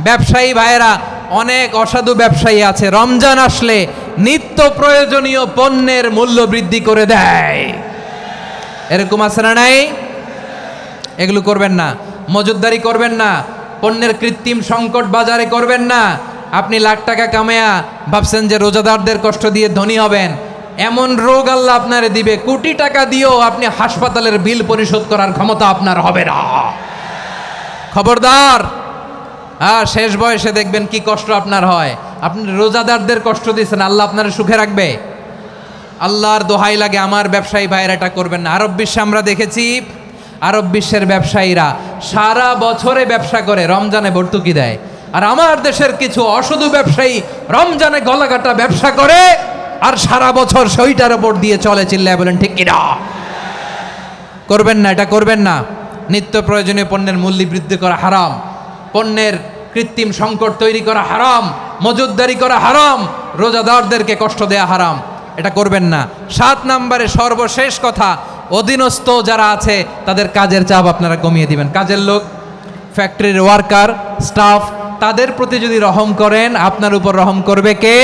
ব্যবসায়ী ভাইয়েরা, অনেক অসাধু ব্যবসায়ী আছে রমজান আসলে নিত্য প্রয়োজনীয় পণ্যের মূল্য বৃদ্ধি করে দেয়। এরকম আছে না নাই? এগুলো করবেন না, মজুতদারি করবেন না, পণ্যের কৃত্রিম সংকট বাজারে করবেন না। আপনি লাখ টাকা কামায়া ভাবছেন যে রোজাদারদের কষ্ট দিয়ে ধনী হবেন, এমন রোগ আল্লাহ আপনারে দিবে, কোটি টাকা দিয়েও আপনি হাসপাতালের বিল পরিশোধ করার ক্ষমতা আপনার হবে না। খবরদার। শেষ বয়সে দেখবেন কি কষ্ট আপনার হয়। আপনি রোজাদারদের কষ্ট দিয়েছেন, আল্লাহ আপনার সুখে রাখবে? আল্লাহর দোহাই লাগে আমার ব্যবসায়ী ভাইয়েরা এটা করবেন না। আরব বিশ্বে আমরা দেখেছি, আরব বিশ্বের ব্যবসায়ীরা সারা বছরে ব্যবসা করে, রমজানে ভর্তুকি দেয়। আর আমার দেশের কিছু অসাধু ব্যবসায়ী রমজানে গলাকাটা ব্যবসা করে আর সারা বছর সেইটার ওপর দিয়ে চলে। চিল্লায় বলেন ঠিক কিনা? করবেন না, এটা করবেন না। নিত্য প্রয়োজনীয় পণ্যের মূল্য বৃদ্ধি করা হারাম, পণ্যের কৃত্রিম সংকট তৈরি করা হারাম, মজুতদারি করা হারাম, রোজাদারদেরকে কষ্ট দেয়া হারাম, এটা করবেন না। 7 নম্বরে সর্বশেষ কথা, অধীনস্থ যারা আছে তাদের কাজের চাপ আপনারা কমিয়ে দিবেন। কাজের লোক, ফ্যাক্টরির ওয়ার্কার, স্টাফ, তাদের প্রতি যদি রহম করেন, আপনার উপর রহম করবে কে?